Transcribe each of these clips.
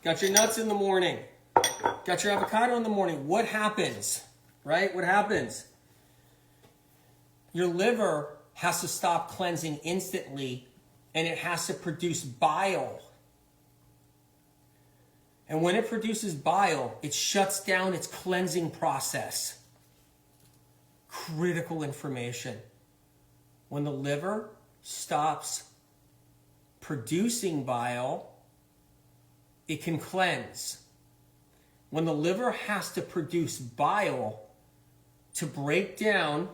Got your nuts in the morning. Got your avocado in the morning. What happens? Right? What happens? Your liver has to stop cleansing instantly, and it has to produce bile. And when it produces bile, it shuts down its cleansing process. Critical information. When the liver stops producing bile, it can cleanse. When the liver has to produce bile to break down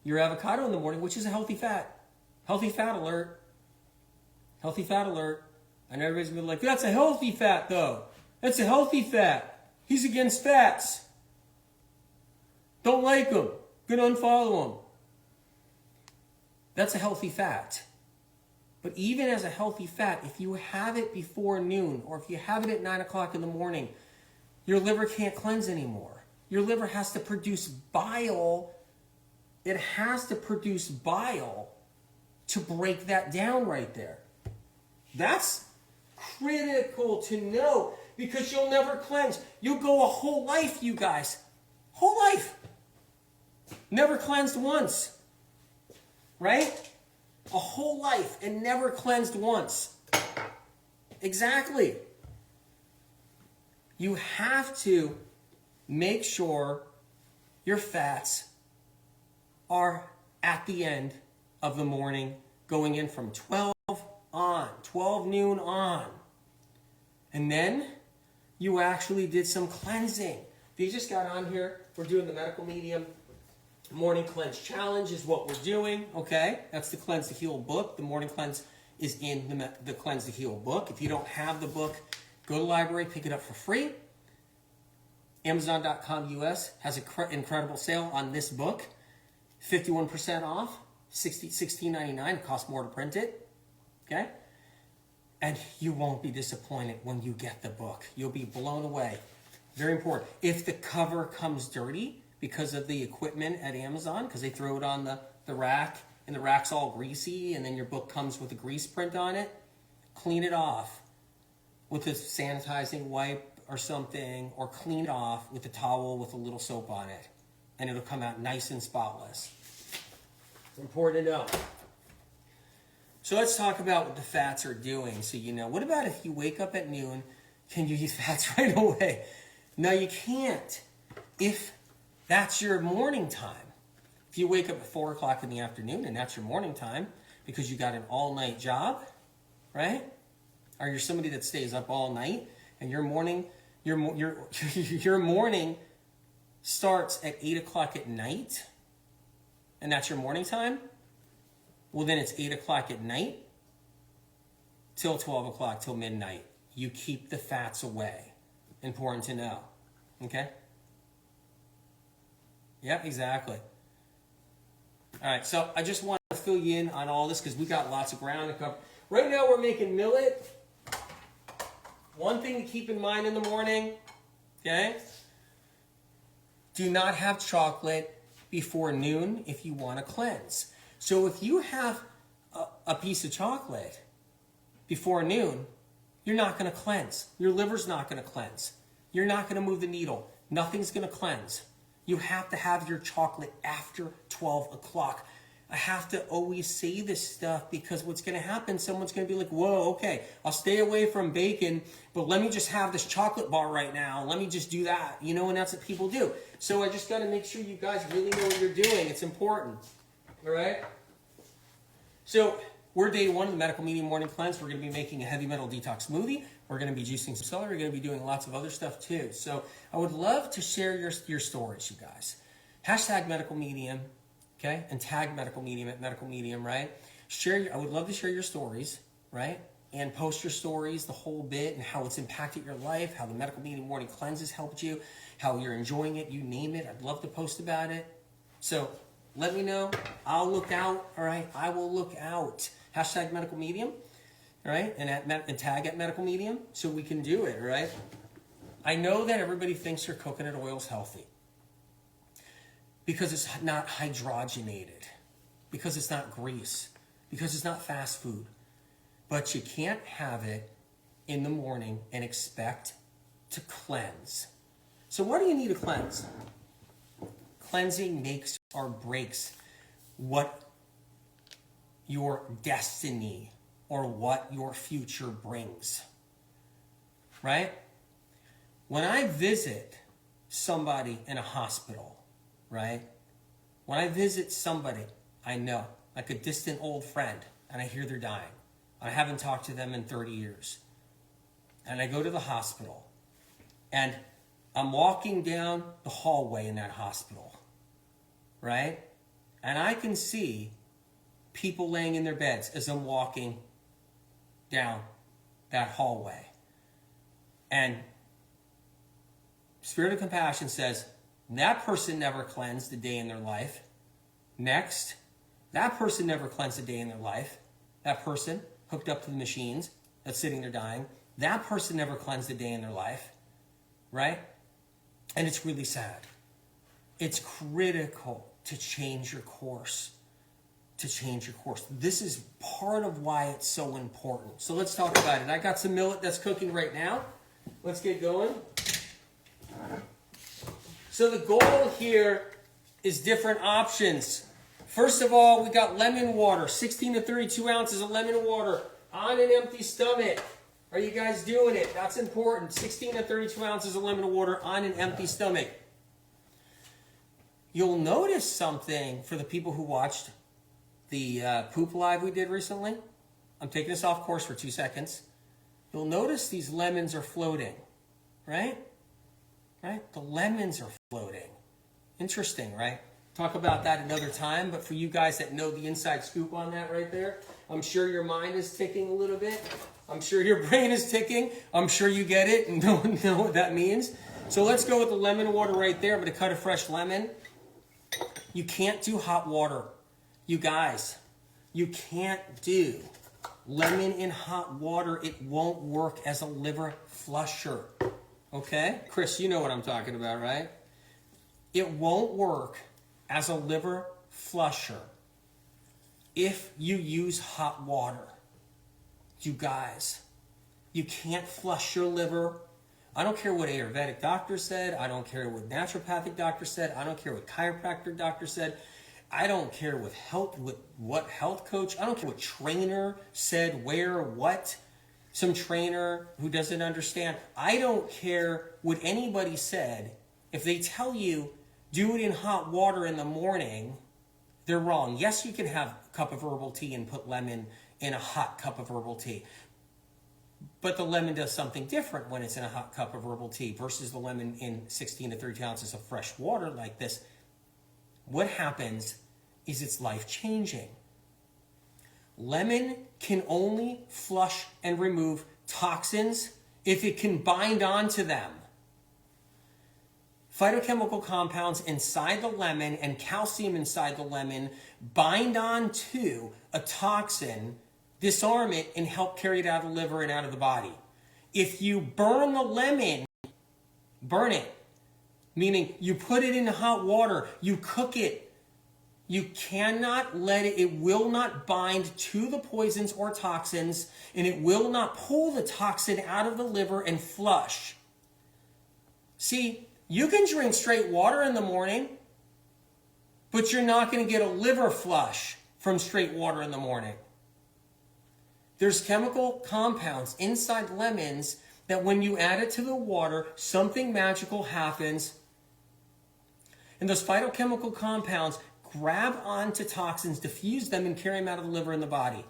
your avocado in the morning, which is a healthy fat. Healthy fat alert. Healthy fat alert. And everybody's gonna be like, that's a healthy fat though. That's a healthy fat. He's against fats. Don't like him. Gonna unfollow him. That's a healthy fat. But even as a healthy fat, if you have it before noon or if you have it at 9 o'clock in the morning, your liver can't cleanse anymore. Your liver has to produce bile. It has to produce bile to break that down right there. That's critical to know because you'll never cleanse. You'll go a whole life, you guys. Whole life. Never cleansed once. Right? A whole life and never cleansed once. Exactly. You have to make sure your fats are at the end of the morning, going in from 12 on, 12 noon on. And then you actually did some cleansing. If you just got on here, we're doing the Medical Medium Morning Cleanse Challenge is what we're doing, okay? That's the Cleanse to Heal book. The Morning Cleanse is in the Cleanse to Heal book. If you don't have the book, go to the library, pick it up for free. Amazon.com US has an incredible sale on this book. 51% off, $16.99. It costs more to print it, okay? And you won't be disappointed when you get the book. You'll be blown away. Very important. If the cover comes dirty, because of the equipment at Amazon, because they throw it on the rack, and the rack's all greasy, and then your book comes with a grease print on it, clean it off with a sanitizing wipe or something, or clean it off with a towel with a little soap on it, and it'll come out nice and spotless. It's important to know. So let's talk about what the fats are doing. So you know, what about if you wake up at noon, can you eat fats right away? No, you can't. If that's your morning time. If you wake up at 4 o'clock in the afternoon and that's your morning time because you got an all-night job, right? Or you're somebody that stays up all night and your morning starts at 8 o'clock at night and that's your morning time, well then it's 8 o'clock at night till 12 o'clock, till midnight. You keep the fats away. Important to know, okay? Yeah, exactly. All right, so I just want to fill you in on all this because we got lots of ground to cover. Right now we're making millet. One thing to keep in mind in the morning, okay? Do not have chocolate before noon if you want to cleanse. So if you have a piece of chocolate before noon, you're not going to cleanse. Your liver's not going to cleanse. You're not going to move the needle. Nothing's going to cleanse. You have to have your chocolate after 12 o'clock. I have to always say this stuff because what's going to happen, someone's going to be like, whoa, okay, I'll stay away from bacon, but let me just have this chocolate bar right now. Let me just do that, you know, and that's what people do. So I just got to make sure you guys really know what you're doing. It's important, all right? So we're day one of the Medical Medium Morning Cleanse. We're going to be making a heavy metal detox smoothie. We're going to be juicing some celery. We're going to be doing lots of other stuff too. So I would love to share your stories, you guys. Hashtag Medical Medium, okay? And tag Medical Medium at Medical Medium, right? I would love to share your stories, right? And post your stories, the whole bit, and how it's impacted your life, how the Medical Medium Morning Cleanse has helped you, how you're enjoying it, you name it. I'd love to post about it. So let me know. I'll look out, all right? I will look out. Hashtag Medical Medium. All right, and tag at Medical Medium so we can do it, all right? I know that everybody thinks your coconut oil is healthy because it's not hydrogenated, because it's not grease, because it's not fast food. But you can't have it in the morning and expect to cleanse. So what do you need to cleanse? Cleansing makes or breaks what your destiny or what your future brings. Right? When I visit somebody in a hospital, right? When I visit somebody I know, like a distant old friend, and I hear they're dying, I haven't talked to them in 30 years, and I go to the hospital, and I'm walking down the hallway in that hospital, right? And I can see people laying in their beds as I'm walking down that hallway. And Spirit of Compassion says, that person never cleansed a day in their life. Next, that person never cleansed a day in their life. That person hooked up to the machines that's sitting there dying. That person never cleansed a day in their life. Right? And it's really sad. It's critical to change your course. To change your course. This is part of why it's so important. So let's talk about it. I got some millet that's cooking right now. Let's get going. So the goal here is different options. First of all, we got lemon water, 16 to 32 ounces of lemon water on an empty stomach. Are you guys doing it? That's important. 16 to 32 ounces of lemon water on an empty stomach. You'll notice something for the people who watched the poop live we did recently. I'm taking this off course for 2 seconds. You'll notice these lemons are floating, right? Right? The lemons are floating. Interesting, right? Talk about that another time, but for you guys that know the inside scoop on that right there, I'm sure your mind is ticking a little bit. I'm sure your brain is ticking. I'm sure you get it and know what that means. So let's go with the lemon water right there, but to cut a fresh lemon, you can't do hot water. You guys, you can't do lemon in hot water. It won't work as a liver flusher. Okay? Chris, you know what I'm talking about, right? It won't work as a liver flusher if you use hot water. You guys, you can't flush your liver. I don't care what Ayurvedic doctor said. I don't care what naturopathic doctor said. I don't care what chiropractor doctor said. I don't care what health coach. I don't care what trainer said where, what. Some trainer who doesn't understand. I don't care what anybody said. If they tell you, do it in hot water in the morning, they're wrong. Yes, you can have a cup of herbal tea and put lemon in a hot cup of herbal tea. But the lemon does something different when it's in a hot cup of herbal tea versus the lemon in 16 to 30 ounces of fresh water like this. What happens is it's life-changing. Lemon can only flush and remove toxins if it can bind onto them. Phytochemical compounds inside the lemon and calcium inside the lemon bind onto a toxin, disarm it, and help carry it out of the liver and out of the body. If you burn the lemon, burn it, meaning you put it in hot water, you cook it, you cannot let it, it will not bind to the poisons or toxins, and it will not pull the toxin out of the liver and flush. See, you can drink straight water in the morning, but you're not going to get a liver flush from straight water in the morning. There's chemical compounds inside lemons that when you add it to the water, something magical happens. And those phytochemical compounds grab onto toxins, diffuse them, and carry them out of the liver and the body.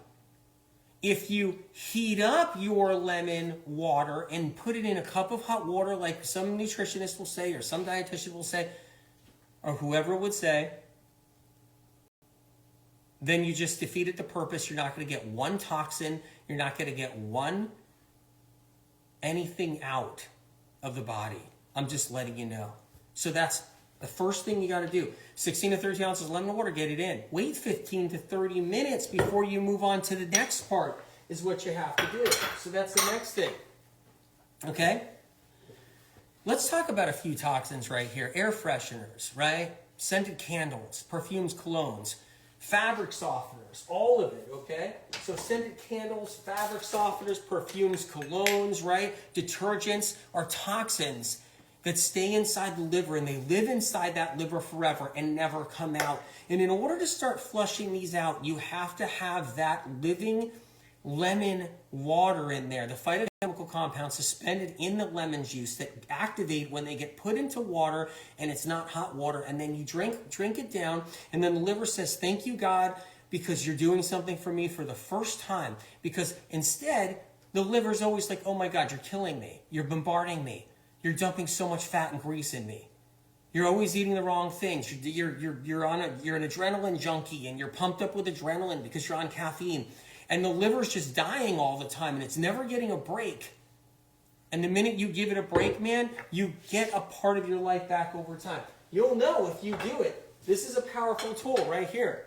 If you heat up your lemon water and put it in a cup of hot water, like some nutritionist will say, or some dietitian will say, or whoever would say, then you just defeated the purpose. You're not going to get one toxin. You're not going to get anything out of the body. I'm just letting you know. So that's the first thing you got to do. 16 to 30 ounces of lemon water, get it in. Wait 15 to 30 minutes before you move on to the next part is what you have to do. So that's the next thing. Okay? Let's talk about a few toxins right here. Air fresheners, right? Scented candles, perfumes, colognes, fabric softeners. softeners, all of it, okay? So scented candles, fabric softeners, perfumes, colognes, right? Detergents are toxins that stay inside the liver, and they live inside that liver forever and never come out. And in order to start flushing these out, you have to have that living lemon water in there, the phytochemical compounds suspended in the lemon juice that activate when they get put into water, and it's not hot water, and then you drink it down, and then the liver says, thank you, God, because you're doing something for me for the first time. Because instead, the liver's always like, oh my God, you're killing me. You're bombarding me. You're dumping so much fat and grease in me. You're always eating the wrong things. You're an adrenaline junkie, and you're pumped up with adrenaline because you're on caffeine. And the liver's just dying all the time, and it's never getting a break. And the minute you give it a break, man, you get a part of your life back over time. You'll know if you do it. This is a powerful tool right here.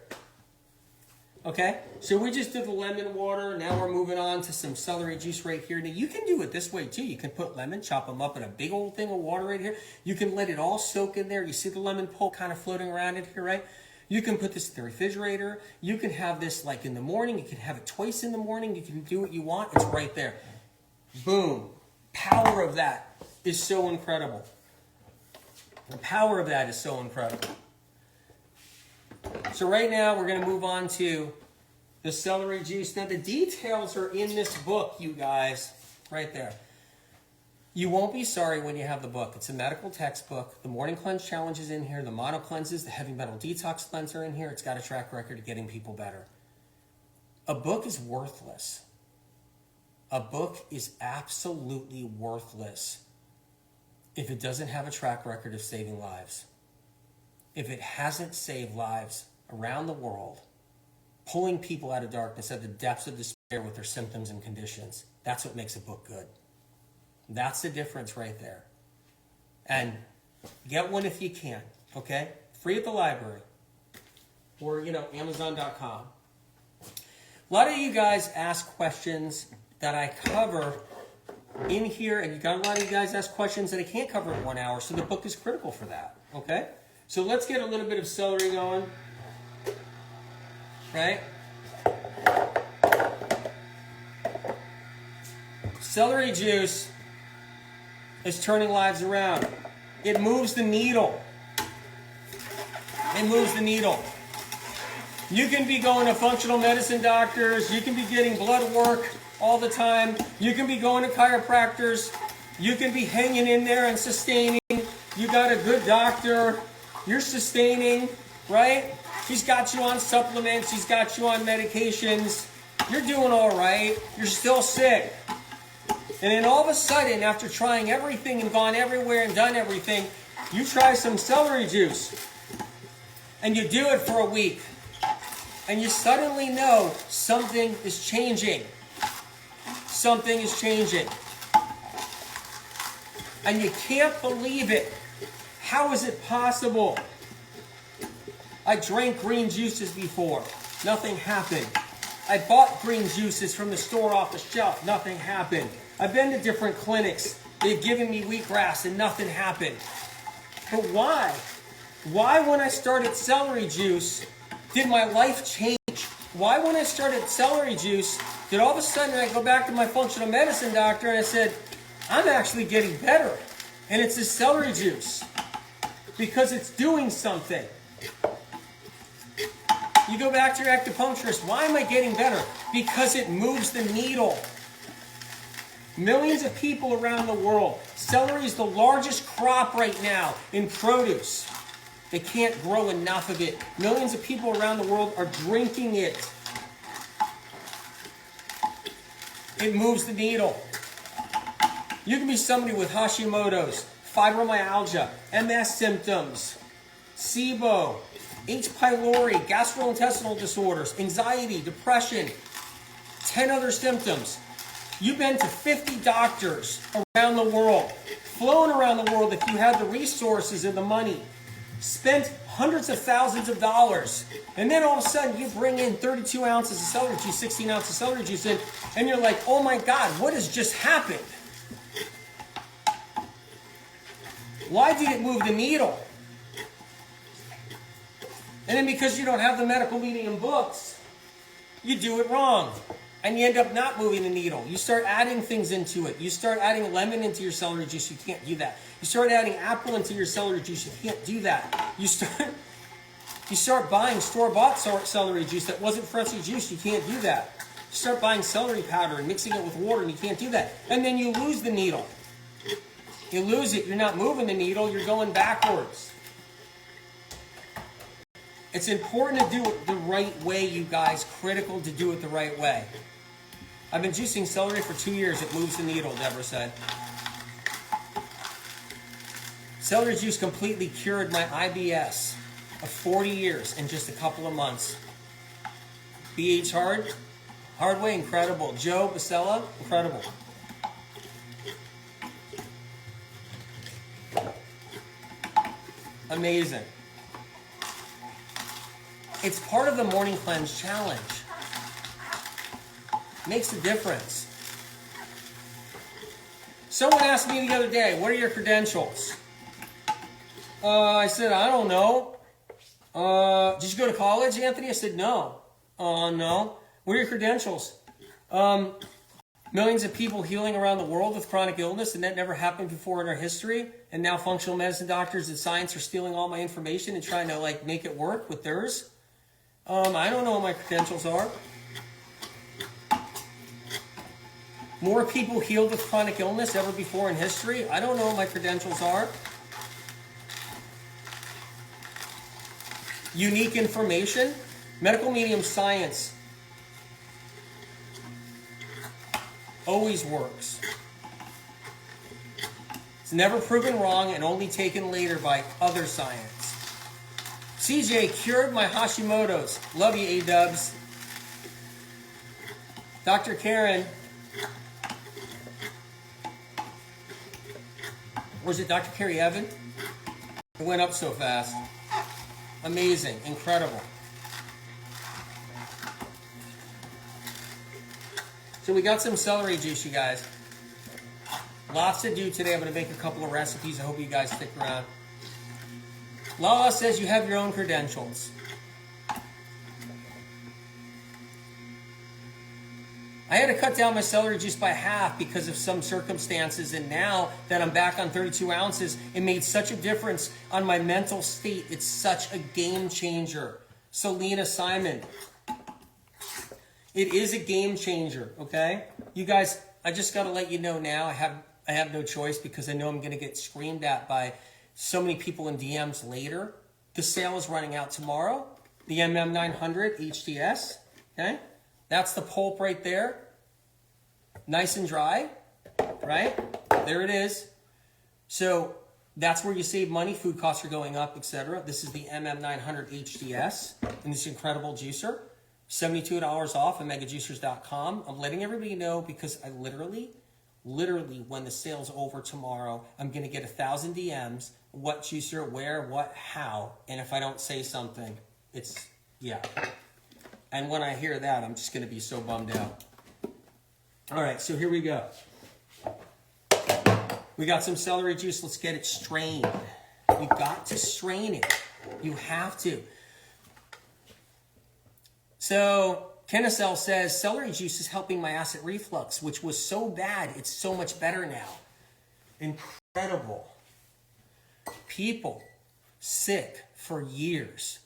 Okay? So we just did the lemon water. Now we're moving on to some celery juice right here. Now you can do it this way too. You can put lemon, chop them up in a big old thing of water right here. You can let it all soak in there. You see the lemon pulp kind of floating around in here, right? You can put this in the refrigerator. You can have this like in the morning. You can have it twice in the morning. You can do what you want. It's right there. Boom. Power of that is so incredible. The power of that is so incredible. So right now we're going to move on to the celery juice. Now the details are in this book, you guys, right there. You won't be sorry when you have the book. It's a medical textbook. The morning cleanse challenge is in here. The mono cleanses, the heavy metal detox cleanse are in here. It's got a track record of getting people better. A book is worthless. A book is absolutely worthless if it doesn't have a track record of saving lives. If it hasn't saved lives around the world, pulling people out of darkness at the depths of despair with their symptoms and conditions, that's what makes a book good. That's the difference right there. And get one if you can, okay? Free at the library or, Amazon.com. A lot of you guys ask questions that I cover in here, and you got a lot of you guys ask questions that I can't cover in 1 hour, so the book is critical for that, okay? So let's get a little bit of celery going, right? Celery juice is turning lives around. It moves the needle. It moves the needle. You can be going to functional medicine doctors. You can be getting blood work all the time. You can be going to chiropractors. You can be hanging in there and sustaining. You got a good doctor. You're sustaining, right? He's got you on supplements. He's got you on medications. You're doing all right. You're still sick. And then all of a sudden, after trying everything and gone everywhere and done everything, you try some celery juice. And you do it for a week. And you suddenly know something is changing. Something is changing. And you can't believe it. How is it possible? I drank green juices before. Nothing happened. I bought green juices from the store off the shelf. Nothing happened. I've been to different clinics. They've given me wheatgrass and nothing happened. But why? Why when I started celery juice did my life change? Why when I started celery juice did all of a sudden I go back to my functional medicine doctor and I said, I'm actually getting better. And it's this celery juice. Because it's doing something. You go back to your acupuncturist. Why am I getting better? Because it moves the needle. Millions of people around the world. Celery is the largest crop right now in produce. They can't grow enough of it. Millions of people around the world are drinking it. It moves the needle. You can be somebody with Hashimoto's, fibromyalgia, MS symptoms, SIBO, H. pylori, gastrointestinal disorders, anxiety, depression, 10 other symptoms. You've been to 50 doctors around the world, flown around the world if you had the resources and the money, spent hundreds of thousands of dollars, and then all of a sudden you bring in 32 ounces of celery juice, 16 ounces of celery juice in, and you're like, oh my God, what has just happened? Why did it move the needle? And then because you don't have the medical meaning in books, you do it wrong. And you end up not moving the needle. You start adding things into it. You start adding lemon into your celery juice, you can't do that. You start adding apple into your celery juice, you can't do that. You start buying store-bought celery juice that wasn't freshly juiced, you can't do that. You start buying celery powder and mixing it with water, and you can't do that. And then you lose the needle. You lose it, you're not moving the needle, you're going backwards. It's important to do it the right way, you guys. Critical to do it the right way. I've been juicing celery for 2 years. It moves the needle, Deborah said. Celery juice completely cured my IBS of 40 years in just a couple of months. BH Hardway, incredible. Joe Basella, incredible. Amazing. It's part of the morning cleanse challenge. Makes a difference. Someone asked me the other day, what are your credentials? I said, I don't know. Did you go to college, Anthony? I said, no. No. What are your credentials? Millions of people healing around the world with chronic illness, and that never happened before in our history. And now functional medicine doctors and science are stealing all my information and trying to make it work with theirs. I don't know what my credentials are. More people healed with chronic illness ever before in history. I don't know what my credentials are. Unique information. Medical medium science always works. It's never proven wrong and only taken later by other science. CJ cured my Hashimoto's. Love you, A-dubs. Dr. Karen. Or is it Dr. Carrie Evan? It went up so fast. Amazing. Incredible. So we got some celery juice, you guys. Lots to do today. I'm going to make a couple of recipes. I hope you guys stick around. Lala says you have your own credentials. I had to cut down my celery juice by half because of some circumstances, and now that I'm back on 32 ounces, it made such a difference on my mental state. It's such a game changer. Selena Simon. It is a game changer, okay? You guys, I just got to let you know now, I have no choice because I know I'm going to get screamed at by so many people in DMs later. The sale is running out tomorrow. The MM900 HTS, okay? That's the pulp right there. Nice and dry, right? There it is. So that's where you save money. Food costs are going up, etc. This is the MM900 HTS in this incredible juicer. $72 off at megajuicers.com. I'm letting everybody know because I literally, when the sale's over tomorrow, I'm going to get 1,000 DMs. What juicer, where, what, how. And if I don't say something, it's, yeah. And when I hear that, I'm just going to be so bummed out. All right, so here we go. We got some celery juice. Let's get it strained. You got to strain it. You have to. So Kennicell says, celery juice is helping my acid reflux, which was so bad. It's so much better now. Incredible. People sick for years,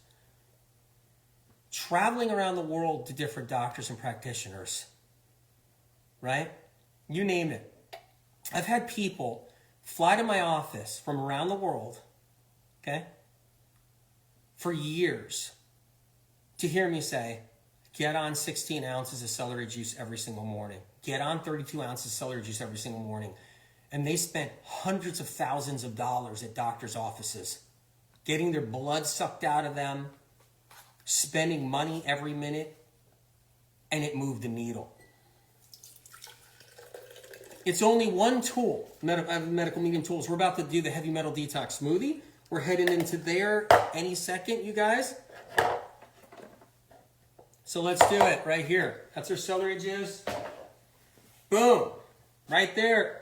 traveling around the world to different doctors and practitioners, right? You name it. I've had people fly to my office from around the world, okay, for years to hear me say, get on 16 ounces of celery juice every single morning. Get on 32 ounces of celery juice every single morning. And they spent hundreds of thousands of dollars at doctors' offices, getting their blood sucked out of them, spending money every minute, and it moved the needle. It's only one tool, medical medium tools. We're about to do the heavy metal detox smoothie. We're heading into there any second, you guys. So let's do it right here. That's our celery juice. Boom. Right there.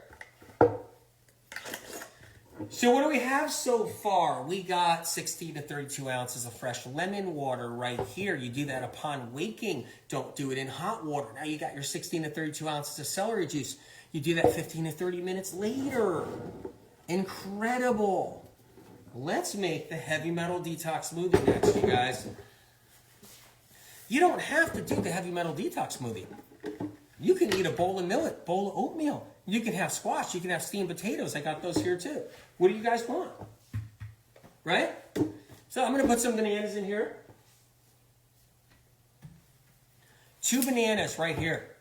So what do we have so far? We got 16 to 32 ounces of fresh lemon water right here. You do that upon waking. Don't do it in hot water. Now you got your 16 to 32 ounces of celery juice. You do that 15 to 30 minutes later. Incredible. Let's make the heavy metal detox smoothie next, you guys. You don't have to do the heavy metal detox smoothie. You can eat a bowl of millet, bowl of oatmeal. You can have squash. You can have steamed potatoes. I got those here too. What do you guys want? Right? So I'm going to put some bananas in here. 2 bananas right here.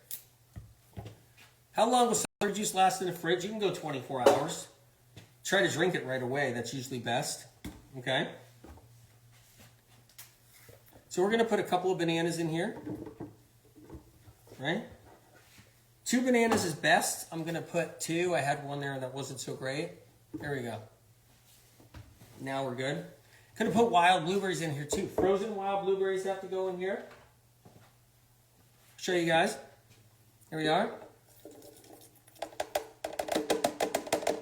How long will celery juice last in the fridge? You can go 24 hours. Try to drink it right away. That's usually best. Okay? So we're going to put a couple of bananas in here. Right? 2 bananas is best. I'm going to put 2. I had one there that wasn't so great. There we go. Now we're good. Going to put wild blueberries in here too. Frozen wild blueberries have to go in here. Show you guys. Here we are.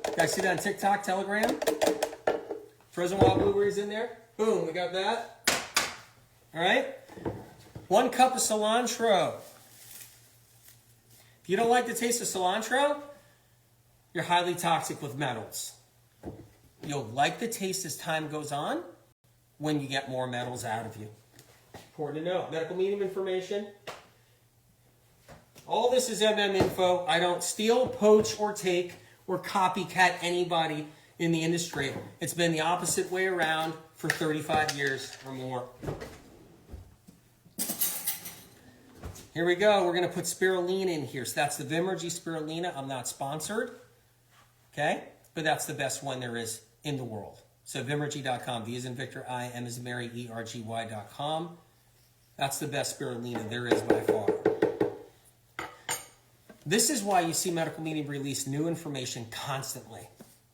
You guys see that on TikTok, Telegram? Frozen wild blueberries in there. Boom, we got that. All right. 1 cup of cilantro. If you don't like the taste of cilantro, you're highly toxic with metals. You'll like the taste as time goes on when you get more metals out of you. Important to know. Medical medium information. All this is info. I don't steal, poach, or take, or copycat anybody in the industry. It's been the opposite way around for 35 years or more. Here we go. We're going to put spirulina in here. So that's the Vimergy spirulina. I'm not sponsored. Okay? But that's the best one there is in the world. So Vimergy.com. V as in Victor, I, M as in Mary, ERGY.com. That's the best spirulina there is by far. This is why you see Medical Medium release new information constantly.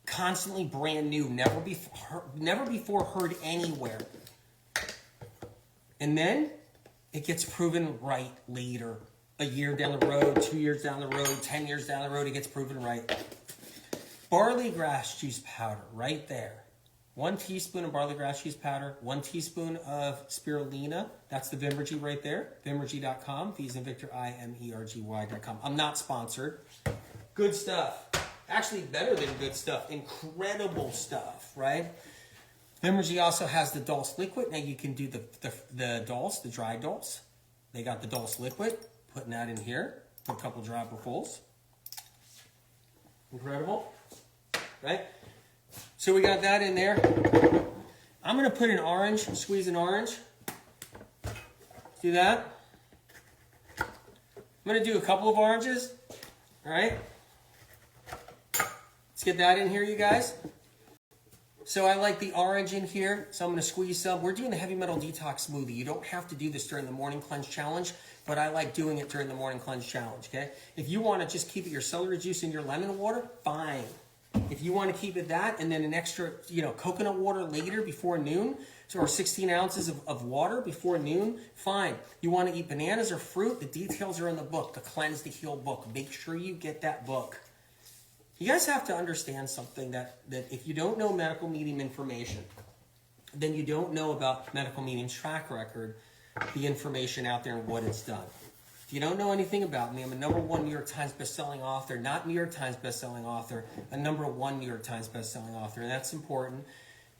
Constantly brand new. Never before heard anywhere. And then it gets proven right later. A year down the road, 2 years down the road, 10 years down the road, it gets proven right. Barley grass juice powder, right there. 1 teaspoon of barley grass juice powder, 1 teaspoon of spirulina. That's the Vimergy right there. Vimergy.com. V's in Victor, IMERGY.com. I'm not sponsored. Good stuff. Actually better than good stuff. Incredible stuff, right? Vimergy also has the Dulse liquid. Now you can do the Dulse, the dry Dulse. They got the Dulse liquid. Putting that in here. Put a couple dropperfuls. Incredible. Right? So we got that in there. I'm going to put an orange, squeeze an orange. See that? I'm going to do a couple of oranges. All right? Let's get that in here, you guys. So I like the orange in here, so I'm going to squeeze some. We're doing the heavy metal detox smoothie. You don't have to do this during the morning cleanse challenge, but I like doing it during the morning cleanse challenge, okay? If you want to just keep it your celery juice and your lemon water, fine. If you want to keep it that and then an extra, coconut water later before noon, or 16 ounces of water before noon, fine. You want to eat bananas or fruit, the details are in the book, the Cleanse to Heal book. Make sure you get that book. You guys have to understand something that if you don't know medical medium information, then you don't know about medical medium's track record, the information out there and what it's done. If you don't know anything about me, I'm a #1 New York Times bestselling author, not New York Times bestselling author, a #1 New York Times bestselling author. And that's important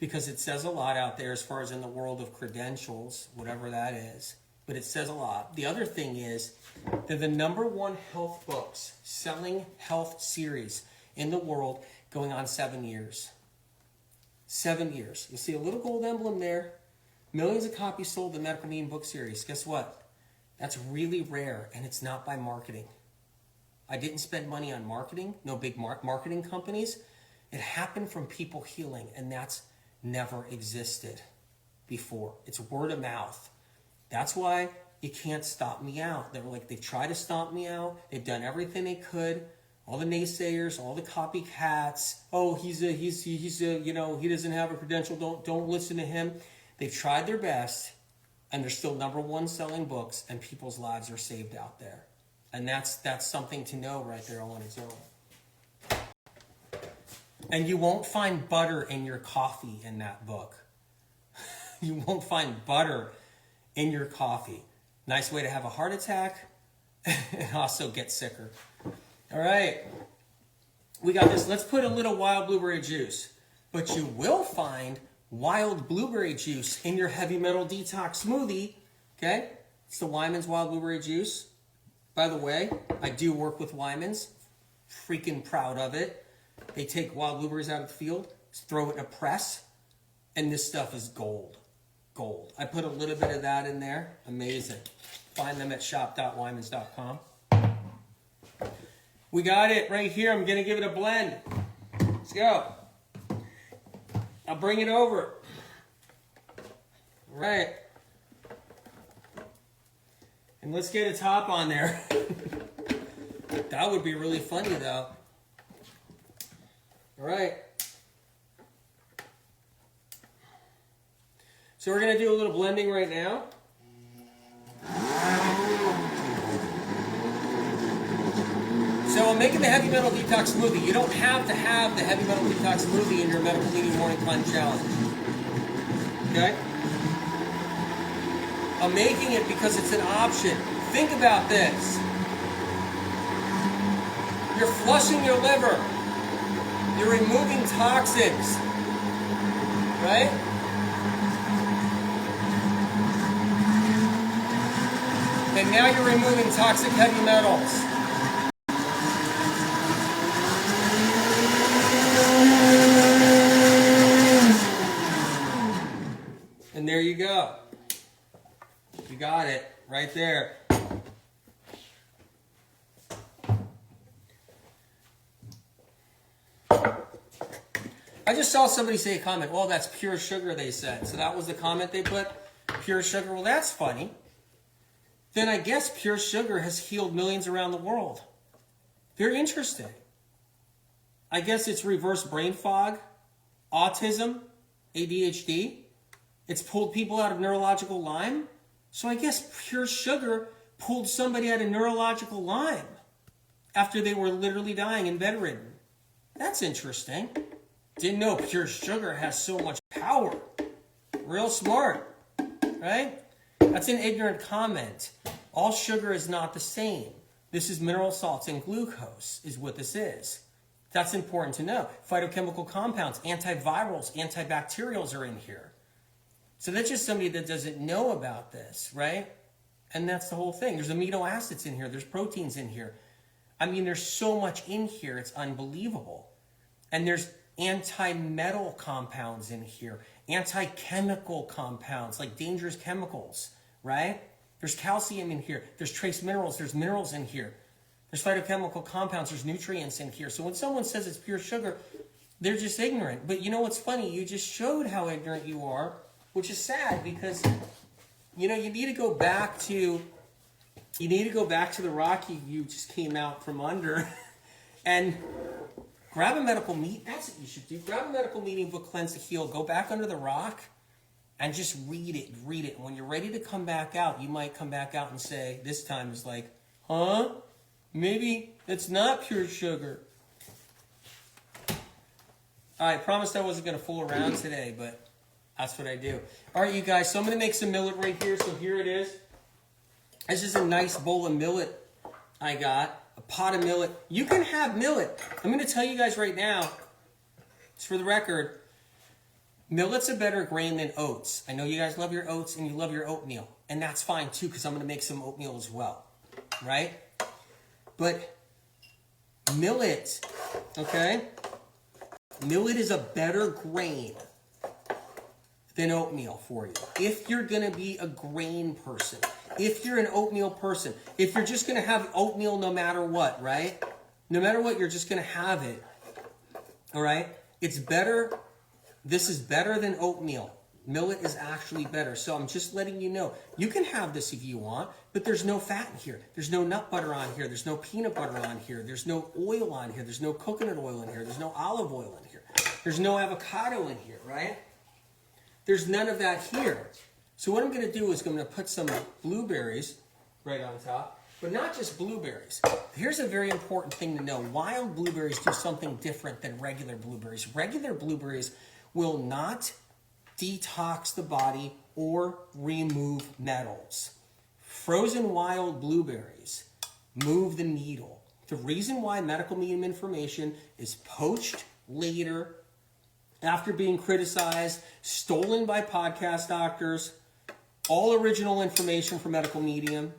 because it says a lot out there as far as in the world of credentials, whatever that is. But it says a lot. The other thing is they're the #1 health books, selling health series in the world going on 7 years. 7 years. You see a little gold emblem there. Millions of copies sold the Medical Medium book series. Guess what? That's really rare, and it's not by marketing. I didn't spend money on marketing, no big marketing companies. It happened from people healing, and that's never existed before. It's word of mouth. That's why you can't stomp me out. They've tried to stomp me out. They've done everything they could. All the naysayers, all the copycats. Oh, he doesn't have a credential. Don't listen to him. They've tried their best. And they're still #1 selling books, and people's lives are saved out there. And that's something to know right there all on its own. And you won't find butter in your coffee in that book. You won't find butter in your coffee. Nice way to have a heart attack and also get sicker. All right. We got this. Let's put a little wild blueberry juice. But you will find wild blueberry juice in your heavy metal detox smoothie. Okay? It's the Wyman's wild blueberry juice. By the way, I do work with Wyman's. Freaking proud of it. They take wild blueberries out of the field, throw it in a press, and this stuff is gold. Gold. I put a little bit of that in there. Amazing. Find them at shop.wymans.com. We got it right here. I'm going to give it a blend. Let's go. I'll bring it over. All right. And let's get a top on there. That would be really funny, though. All right. So we're going to do a little blending right now. So I'm making the Heavy Metal Detox Smoothie. You don't have to have the Heavy Metal Detox Smoothie in your Medical Cleaning Morning Cleanse Challenge. Okay? I'm making it because it's an option. Think about this. You're flushing your liver. You're removing toxins. Right? And now you're removing toxic heavy metals. And there you go. You got it right there. I just saw somebody say a comment, well, that's pure sugar, they said. So that was the comment they put, pure sugar. Well, that's funny. Then I guess pure sugar has healed millions around the world. Very interesting. I guess it's reverse brain fog, autism, ADHD. It's pulled people out of neurological Lyme. So I guess pure sugar pulled somebody out of neurological Lyme after they were literally dying and bedridden. That's interesting. Didn't know pure sugar has so much power. Real smart, right? That's an ignorant comment. All sugar is not the same. This is mineral salts and glucose is what this is. That's important to know. Phytochemical compounds, antivirals, antibacterials are in here. So that's just somebody that doesn't know about this, right? And that's the whole thing. There's amino acids in here. There's proteins in here. I mean, there's so much in here. It's unbelievable. And there's anti-metal compounds in here. Anti-chemical compounds, like dangerous chemicals, right? There's calcium in here. There's trace minerals. There's minerals in here. There's phytochemical compounds. There's nutrients in here. So when someone says it's pure sugar, they're just ignorant. But you know what's funny? You just showed how ignorant you are, which is sad because, you know, you need to go back to the rock you just came out from under and grab a medical meeting. That's what you should do. Grab a medical meeting book, Cleanse to Heal. Go back under the rock and just read it. Read it. And when you're ready to come back out, you might come back out and say, this time is like, huh? Maybe it's not pure sugar. I promised I wasn't going to fool around today, but that's what I do. All right, you guys. So I'm going to make some millet right here. So here it is. This is a nice bowl of millet I got. A pot of millet. You can have millet. I'm going to tell you guys right now, just for the record, millet's a better grain than oats. I know you guys love your oats and you love your oatmeal. And that's fine too, because I'm going to make some oatmeal as well. Right? But millet, okay? Millet is a better grain than oatmeal for you. If you're going to be a grain person, if you're an oatmeal person, if you're just going to have oatmeal no matter what, right? No matter what, you're just going to have it. All right? It's better. This is better than oatmeal. Millet is actually better. So I'm just letting you know. You can have this if you want, but there's no fat in here. There's no nut butter on here. There's no peanut butter on here. There's no oil on here. There's no coconut oil in here. There's no olive oil in here. There's no avocado in here, right? There's none of that here. So what I'm going to do is I'm going to put some blueberries right on top. But not just blueberries. Here's a very important thing to know. Wild blueberries do something different than regular blueberries. Regular blueberries will not detox the body or remove metals. Frozen wild blueberries move the needle. The reason why medical medium information is poached later after being criticized, stolen by podcast doctors, all original information from medical medium,